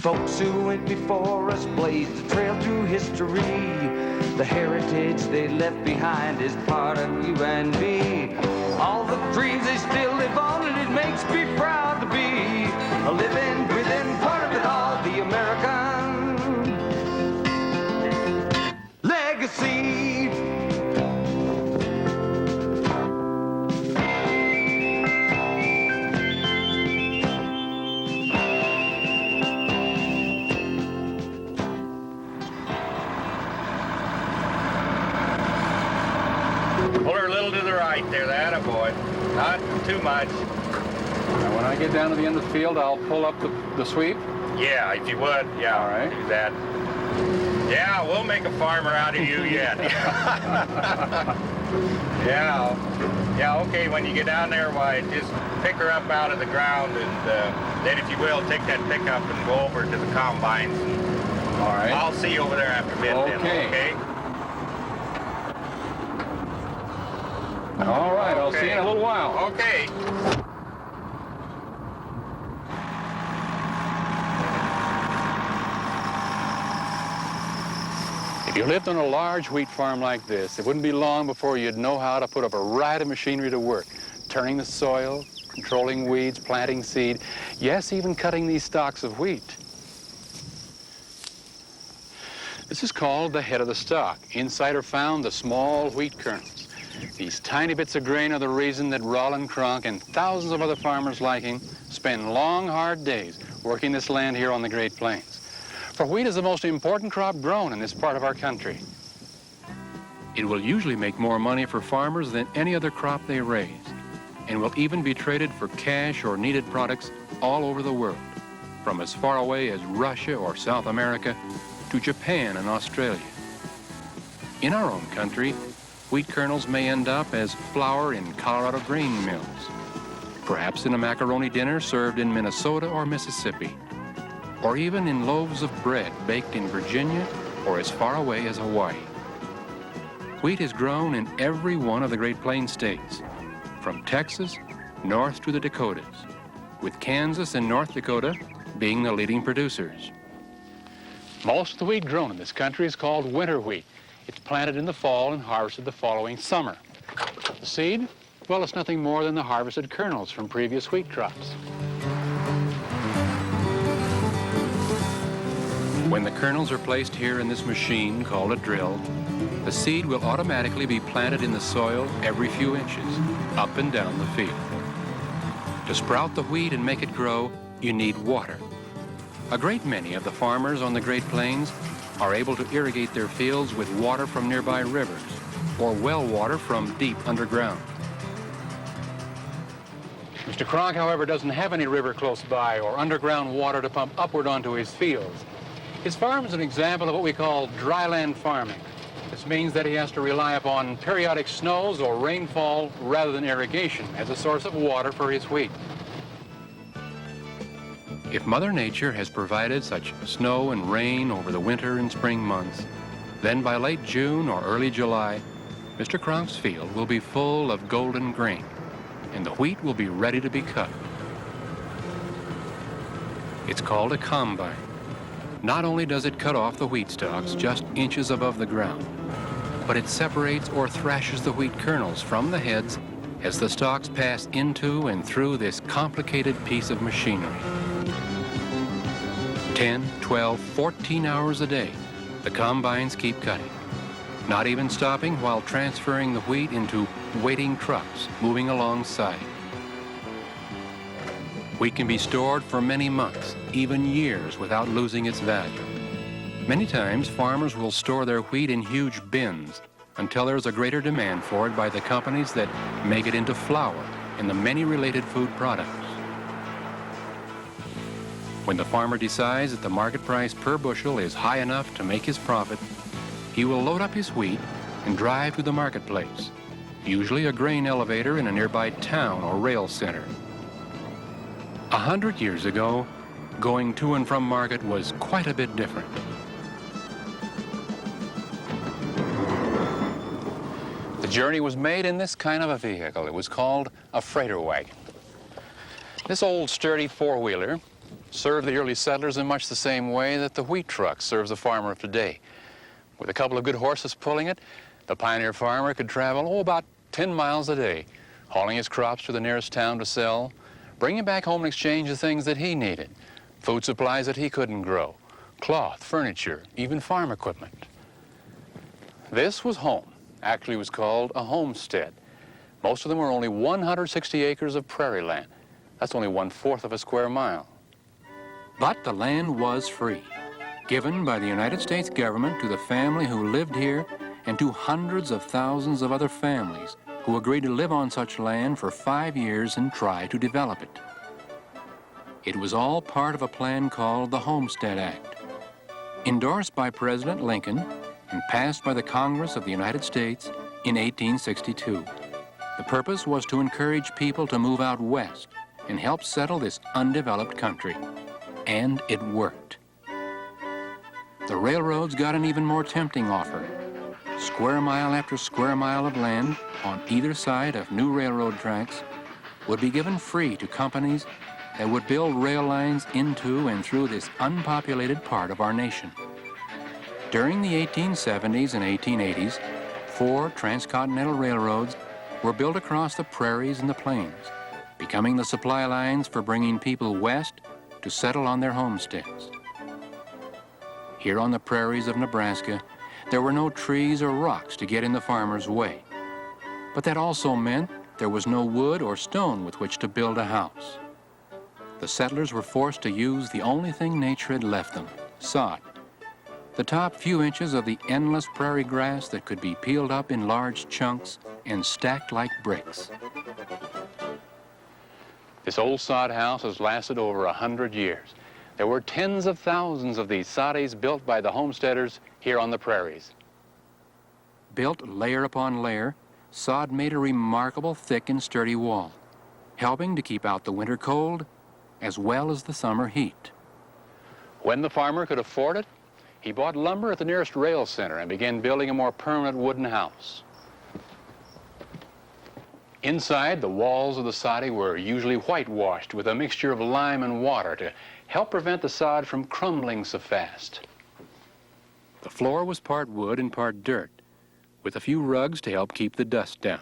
Folks who went before us blazed a trail through history. The heritage they left behind is part of you and me. All the dreams they still live on, and it makes me proud to be a living, breathing part of it all, the American legacy. Pull her a little to the right there, that a boy. Not too much. Now, when I get down to the end of the field, I'll pull up the sweep? Yeah, if you would. Yeah, all right. Do that. Yeah, we'll make a farmer out of you yet. Yeah, okay, when you get down there, why, just pick her up out of the ground, and then, if you will, take that pickup and go over to the combines. All right. I'll see you over there after a bit. Okay. Then, okay? All right, I'll see you in a little while. Okay. If you lived on a large wheat farm like this, it wouldn't be long before you'd know how to put a variety of machinery to work, turning the soil, controlling weeds, planting seed, yes, even cutting these stalks of wheat. This is called the head of the stalk. Inside are found the small wheat kernels. These tiny bits of grain are the reason that Roland Cronk and thousands of other farmers like him spend long, hard days working this land here on the Great Plains. For wheat is the most important crop grown in this part of our country. It will usually make more money for farmers than any other crop they raise, and will even be traded for cash or needed products all over the world, from as far away as Russia or South America to Japan and Australia. In our own country, wheat kernels may end up as flour in Colorado grain mills, perhaps in a macaroni dinner served in Minnesota or Mississippi, or even in loaves of bread baked in Virginia or as far away as Hawaii. Wheat is grown in every one of the Great Plains states, from Texas north to the Dakotas, with Kansas and North Dakota being the leading producers. Most of the wheat grown in this country is called winter wheat. It's planted in the fall and harvested the following summer. The seed? Well, it's nothing more than the harvested kernels from previous wheat crops. When the kernels are placed here in this machine called a drill, the seed will automatically be planted in the soil every few inches, up and down the field. To sprout the wheat and make it grow, you need water. A great many of the farmers on the Great Plains are able to irrigate their fields with water from nearby rivers or well water from deep underground. Mr. Cronk, however, doesn't have any river close by or underground water to pump upward onto his fields. His farm is an example of what we call dryland farming. This means that he has to rely upon periodic snows or rainfall rather than irrigation as a source of water for his wheat. If Mother Nature has provided such snow and rain over the winter and spring months, then by late June or early July, Mr. Cronk's field will be full of golden grain, and the wheat will be ready to be cut. It's called a combine. Not only does it cut off the wheat stalks just inches above the ground, but it separates or thrashes the wheat kernels from the heads as the stalks pass into and through this complicated piece of machinery. 10, 12, 14 hours a day, the combines keep cutting, not even stopping while transferring the wheat into waiting trucks moving alongside. Wheat can be stored for many months, even years, without losing its value. Many times, farmers will store their wheat in huge bins until there's a greater demand for it by the companies that make it into flour and the many related food products. When the farmer decides that the market price per bushel is high enough to make his profit, he will load up his wheat and drive to the marketplace, usually a grain elevator in a nearby town or rail center. 100 years ago, going to and from market was quite a bit different. The journey was made in this kind of a vehicle. It was called a freighter wagon. This old sturdy four-wheeler served the early settlers in much the same way that the wheat truck serves the farmer of today. With a couple of good horses pulling it, the pioneer farmer could travel, about 10 miles a day, hauling his crops to the nearest town to sell, bringing back home in exchange the things that he needed, food supplies that he couldn't grow, cloth, furniture, even farm equipment. This was home. Actually, it was called a homestead. Most of them were only 160 acres of prairie land. That's only 1/4 of a square mile. But the land was free, given by the United States government to the family who lived here and to hundreds of thousands of other families who agreed to live on such land for 5 years and try to develop it. It was all part of a plan called the Homestead Act, endorsed by President Lincoln and passed by the Congress of the United States in 1862. The purpose was to encourage people to move out west and help settle this undeveloped country. And it worked. The railroads got an even more tempting offer. Square mile after square mile of land on either side of new railroad tracks would be given free to companies that would build rail lines into and through this unpopulated part of our nation. During the 1870s and 1880s, 4 transcontinental railroads were built across the prairies and the plains, becoming the supply lines for bringing people west to settle on their homesteads. Here on the prairies of Nebraska, there were no trees or rocks to get in the farmer's way. But that also meant there was no wood or stone with which to build a house. The settlers were forced to use the only thing nature had left them, sod, the top few inches of the endless prairie grass that could be peeled up in large chunks and stacked like bricks. This old sod house has lasted over 100 years. There were tens of thousands of these soddies built by the homesteaders here on the prairies. Built layer upon layer, sod made a remarkable thick and sturdy wall, helping to keep out the winter cold as well as the summer heat. When the farmer could afford it, he bought lumber at the nearest rail center and began building a more permanent wooden house. Inside, the walls of the soddy were usually whitewashed with a mixture of lime and water to help prevent the sod from crumbling so fast. The floor was part wood and part dirt, with a few rugs to help keep the dust down.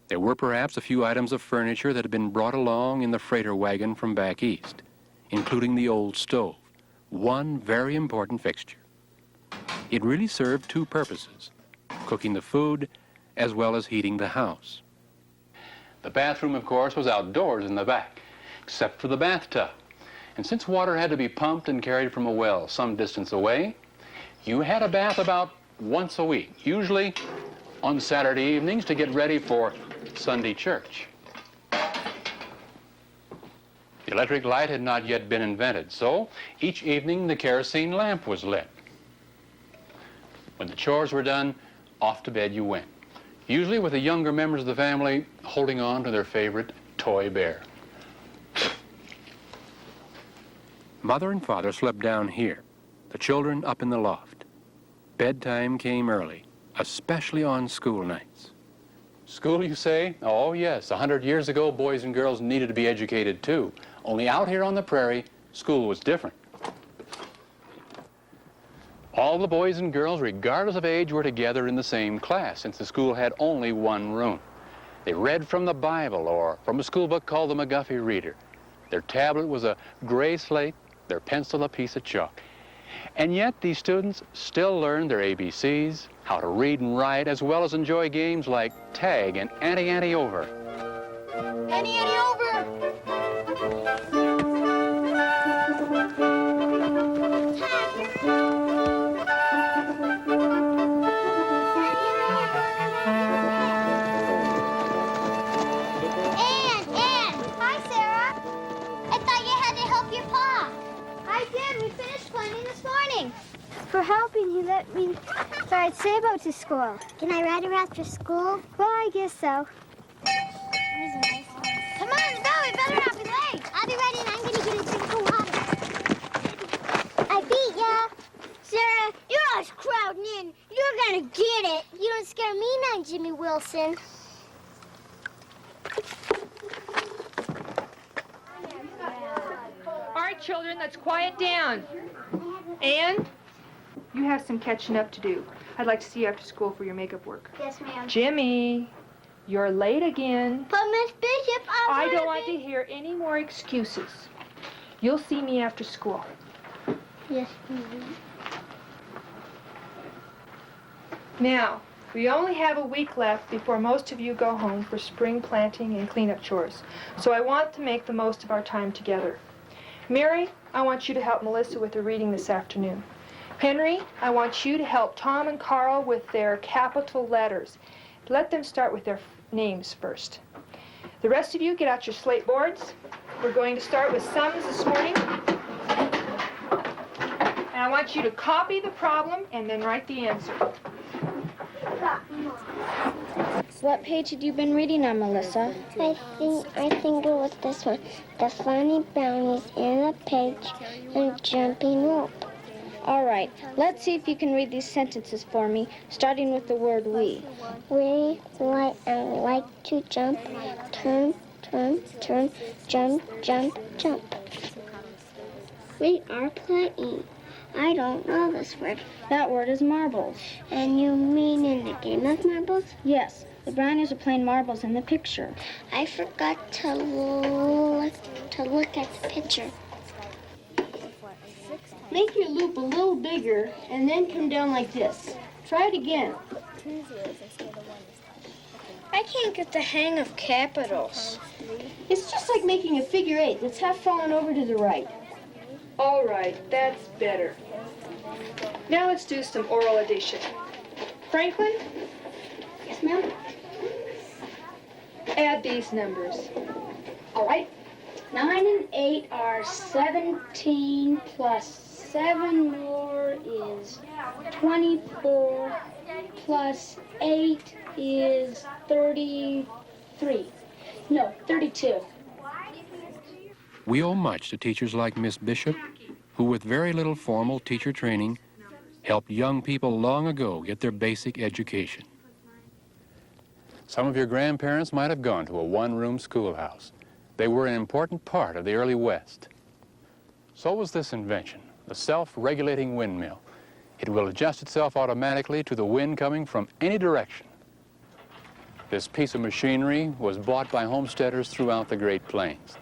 There were perhaps a few items of furniture that had been brought along in the freighter wagon from back east, including the old stove, one very important fixture. It really served 2 purposes, cooking the food as well as heating the house. The bathroom, of course, was outdoors in the back, except for the bathtub. And since water had to be pumped and carried from a well some distance away, you had a bath about once a week, usually on Saturday evenings to get ready for Sunday church. The electric light had not yet been invented, so each evening the kerosene lamp was lit. When the chores were done, off to bed you went, usually with the younger members of the family holding on to their favorite toy bear. Mother and father slept down here, the children up in the loft. Bedtime came early, especially on school nights. School, you say? Oh, yes. 100 years ago, boys and girls needed to be educated, too. Only out here on the prairie, school was different. All the boys and girls, regardless of age, were together in the same class, since the school had only one room. They read from the Bible or from a school book called the McGuffey Reader. Their tablet was a gray slate, their pencil a piece of chalk. And yet these students still learned their ABCs, how to read and write, as well as enjoy games like tag and ante-ante over. Ante-ante over! Ann! Hi, Sarah. I thought you had to help your pa. I did. We finished planning this morning. For helping, he let me ride sailboat to school. Can I ride her after school? Well, I guess so. Come on, go. We better not be late. I'll be ready, and I'm going to get a drink of water. I beat ya. Sarah, you're always crowding in. You're gonna get it. You don't scare me none, Jimmy Wilson. Are children, let's quiet down. Anne, you have some catching up to do. I'd like to see you after school for your makeup work. Yes, ma'am. Jimmy, you're late again. But Miss Bishop, I don't want to hear any more excuses. You'll see me after school. Yes, ma'am. Now, we only have a week left before most of you go home for spring planting and cleanup chores. So I want to make the most of our time together. Mary, I want you to help Melissa with her reading this afternoon. Henry, I want you to help Tom and Carl with their capital letters. Let them start with their names first. The rest of you, get out your slate boards. We're going to start with sums this morning. And I want you to copy the problem and then write the answer. What page had you been reading on, Melissa? I think it was this one. The funny brownies in the page and jumping rope. All right, let's see if you can read these sentences for me, starting with the word we. We like to jump, turn, jump, jump. We are playing. I don't know this word. That word is marbles. And you mean in the game of marbles? Yes, the brownies are playing marbles in the picture. I forgot to look at the picture. Make your loop a little bigger and then come down like this. Try it again. I can't get the hang of capitals. It's just like making a figure eight that's half fallen over to the right. All right, that's better. Now let's do some oral addition. Franklin, Yes, ma'am? add these numbers. All right. 9 and 8 are 17 plus 7 more is 24 plus 8 is 33. No, 32. We owe much to teachers like Miss Bishop, who with very little formal teacher training helped young people long ago get their basic education. Some of your grandparents might have gone to a one-room schoolhouse. They were an important part of the early West. So was this invention, the self-regulating windmill. It will adjust itself automatically to the wind coming from any direction. This piece of machinery was bought by homesteaders throughout the Great Plains.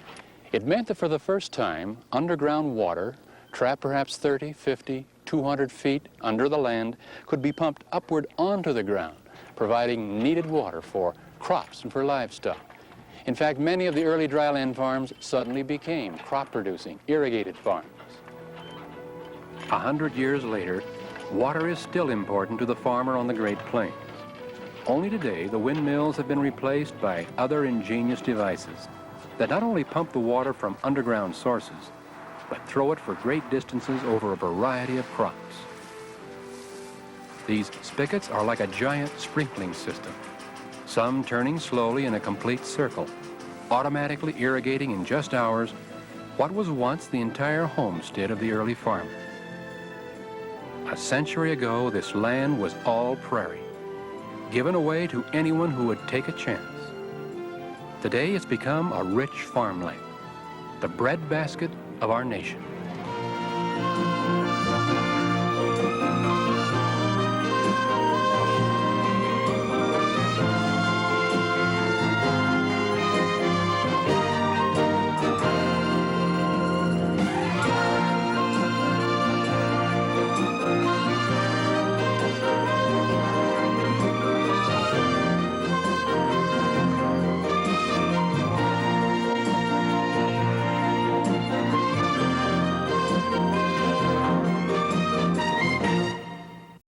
It meant that for the first time, underground water, trapped perhaps 30, 50, 200 feet under the land, could be pumped upward onto the ground, providing needed water for crops and for livestock. In fact, many of the early dryland farms suddenly became crop-producing, irrigated farms. 100 years later, water is still important to the farmer on the Great Plains. Only today, the windmills have been replaced by other ingenious devices that not only pump the water from underground sources, but throw it for great distances over a variety of crops. These spigots are like a giant sprinkling system, some turning slowly in a complete circle, automatically irrigating in just hours what was once the entire homestead of the early farmer. A century ago, this land was all prairie, given away to anyone who would take a chance. Today, it's become a rich farmland, the breadbasket of our nation.